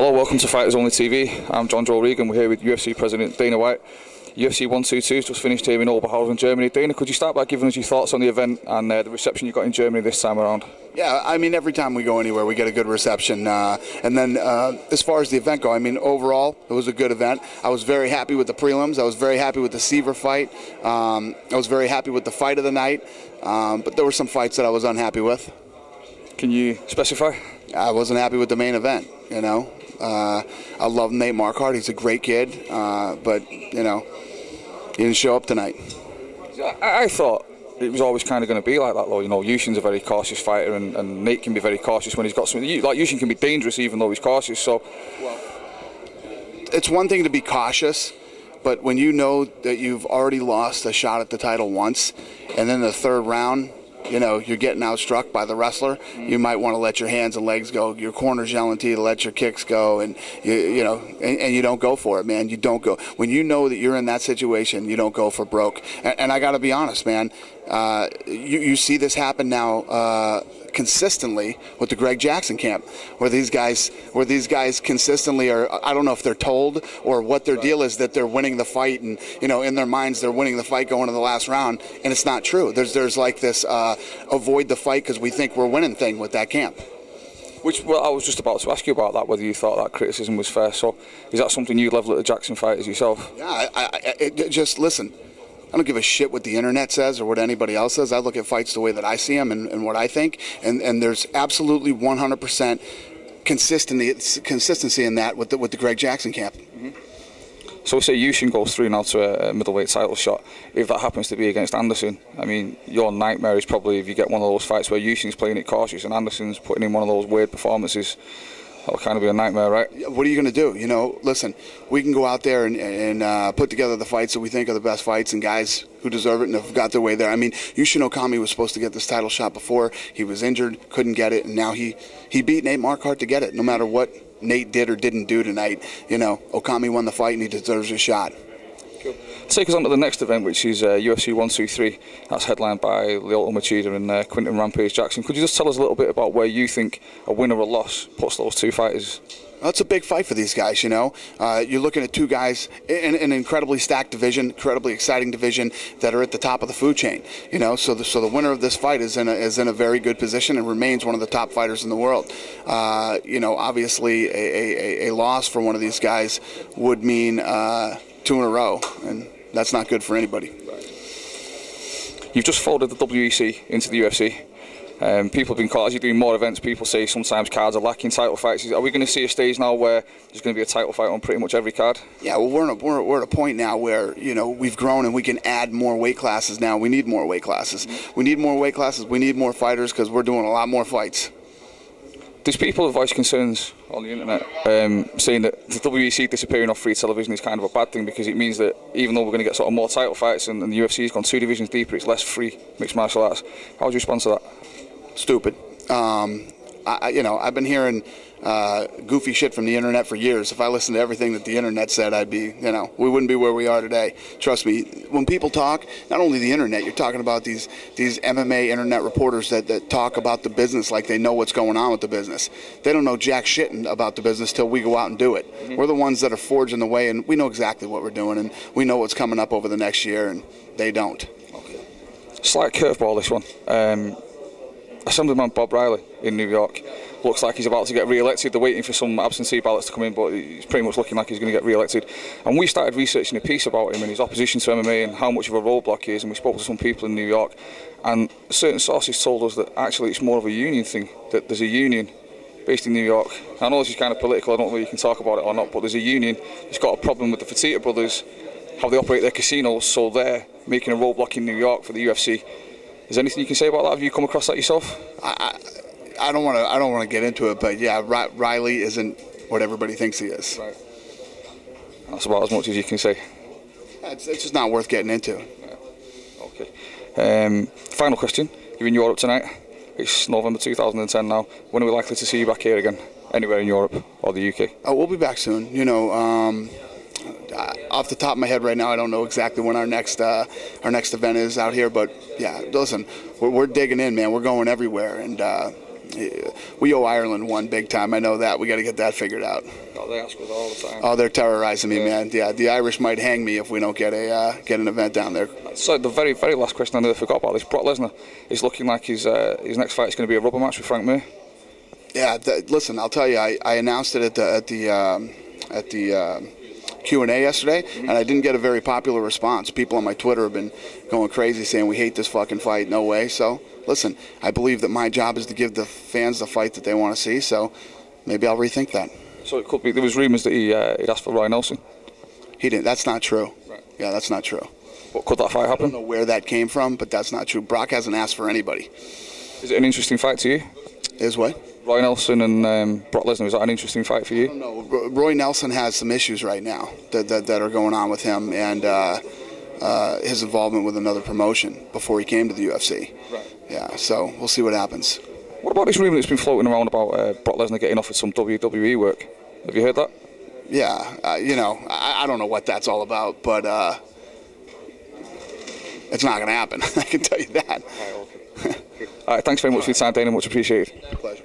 Hello, welcome to Fighters Only TV. I'm John Joe Regan. We're here with UFC President Dana White. UFC 122 has just finished here in Oberhausen, Germany. Dana, could you start by giving us your thoughts on the event and the reception you got in Germany this time around? Yeah, I mean, every time we go anywhere, we get a good reception. And then as far as the event goes, I mean, overall, it was a good event. I was very happy with the prelims. I was very happy with the Seaver fight. I was very happy with the fight of the night. But there were some fights that I was unhappy with. Can you specify? I wasn't happy with the main event, you know. I love Nate Marquardt. He's a great kid. But, you know, he didn't show up tonight. I thought it was always kind of going to be like that, though. You know, Yushin's a very cautious fighter, and Nate can be very cautious when he's got something. Like, Yushin can be dangerous even though he's cautious. So, well, it's one thing to be cautious, but when you know that you've already lost a shot at the title once, and then the third round, you know, you're getting outstruck by the wrestler, you might want to let your hands and legs go. Your corner's yelling to you to let your kicks go, and you know, and you don't go for it, man. You don't go. When you know that you're in that situation, you don't go for broke. And I got to be honest, man. You see this happen now consistently with the Greg Jackson camp, where these guys consistently are. I don't know if they're told or what their deal is, that they're winning the fight, and you know, in their minds they're winning the fight going to the last round, and it's not true. There's like this avoid the fight because we think we're winning thing with that camp. Well, I was just about to ask you about that, whether you thought that criticism was fair. So, is that something you level at the Jackson fighters yourself? Yeah, just listen. I don't give a shit what the internet says or what anybody else says. I look at fights the way that I see them and what I think, and there's absolutely 100% consistency in that with the Greg Jackson camp. Mm-hmm. So we say Yushin goes through now to a middleweight title shot. If that happens to be against Anderson, I mean, your nightmare is probably if you get one of those fights where Yushin's playing it cautious and Anderson's putting in one of those weird performances. That'll kind of be a nightmare, right? What are you going to do? You know, listen, we can go out there and put together the fights that we think are the best fights and guys who deserve it and have got their way there. I mean, Yushin Okami was supposed to get this title shot before. He was injured, couldn't get it, and now he beat Nate Marquardt to get it. No matter what Nate did or didn't do tonight, you know, Okami won the fight and he deserves a shot. Cool. Take us on to the next event, which is UFC 123. That's headlined by Lyoto Machida and Quinton Rampage Jackson. Could you just tell us a little bit about where you think a win or a loss puts those two fighters? Well, it's a big fight for these guys, you know. You're looking at two guys in an incredibly stacked division, incredibly exciting division that are at the top of the food chain, you know. So the winner of this fight is in a very good position and remains one of the top fighters in the world. You know, obviously a loss for one of these guys would mean 2 in a row, and that's not good for anybody. You've just folded the WEC into the UFC. People have been caught, as you're doing more events, people say sometimes cards are lacking title fights. Are we going to see a stage now where there's going to be a title fight on pretty much every card? Yeah, well, we're at a point now where, you know, we've grown and we can add more weight classes now. We need more weight classes. We need more weight classes. We need more fighters because we're doing a lot more fights. There's people who voice concerns on the internet saying that the WEC disappearing off free television is kind of a bad thing because it means that even though we're going to get sort of more title fights and the UFC has gone 2 divisions deeper, it's less free mixed martial arts. How would you respond to that? Stupid. You know, I've been hearing goofy shit from the internet for years. If I listened to everything that the internet said, I'd be, you know, we wouldn't be where we are today. Trust me, when people talk, not only the internet, you're talking about these MMA internet reporters that talk about the business like they know what's going on with the business. They don't know jack shit about the business till we go out and do it. Mm-hmm. We're the ones that are forging the way, and we know exactly what we're doing, and we know what's coming up over the next year, and they don't. Okay. Slight curveball, this one. Assemblyman Bob Riley in New York looks like he's about to get re-elected. They're waiting for some absentee ballots to come in, but he's pretty much looking like he's going to get re-elected. And we started researching a piece about him and his opposition to MMA and how much of a roadblock he is, and we spoke to some people in New York, and certain sources told us that actually it's more of a union thing, that there's a union based in New York. I know this is kind of political, I don't know if you can talk about it or not, but there's a union that's got a problem with the Fertitta brothers, how they operate their casinos, so they're making a roadblock in New York for the UFC. Is there anything you can say about that? Have you come across that yourself? I don't want to get into it, but yeah, Riley isn't what everybody thinks he is. Right. That's about as much as you can say. It's just not worth getting into. Yeah. Okay. Final question. You're in Europe tonight. It's November 2010 now. When are we likely to see you back here again? Anywhere in Europe or the UK? We'll be back soon. You know. Off the top of my head right now, I don't know exactly when our next event is out here, but yeah, listen, we're digging in, man. We're going everywhere, and we owe Ireland one big time. I know that. We got to get that figured out. Oh, they ask us all the time. Oh, they're terrorizing me, man. Yeah, the Irish might hang me if we don't get an event down there. So the very, very last question I nearly forgot about this. Brock Lesnar is looking like his next fight is going to be a rubber match with Frank Mir. Yeah, listen, I'll tell you, I announced it at the Q&A yesterday, and I didn't get a very popular response. People on my Twitter have been going crazy saying we hate this fucking fight. No way. So, listen, I believe that my job is to give the fans the fight that they want to see, so maybe I'll rethink that. So it could be, there was rumours that he'd asked for Roy Nelson. He didn't. That's not true. Right. Yeah, that's not true. But could that fight happen? I don't know where that came from, but that's not true. Brock hasn't asked for anybody. Is it an interesting fight to you? Is what? Roy Nelson and Brock Lesnar, is that an interesting fight for you? I don't know. Roy Nelson has some issues right now that are going on with him and his involvement with another promotion before he came to the UFC. Right. Yeah, so we'll see what happens. What about this rumour that's been floating around about Brock Lesnar getting offered some WWE work? Have you heard that? Yeah, I don't know what that's all about, but it's not going to happen. I can tell you that. All right, thanks very much for your time, Dana. Much appreciated. Pleasure.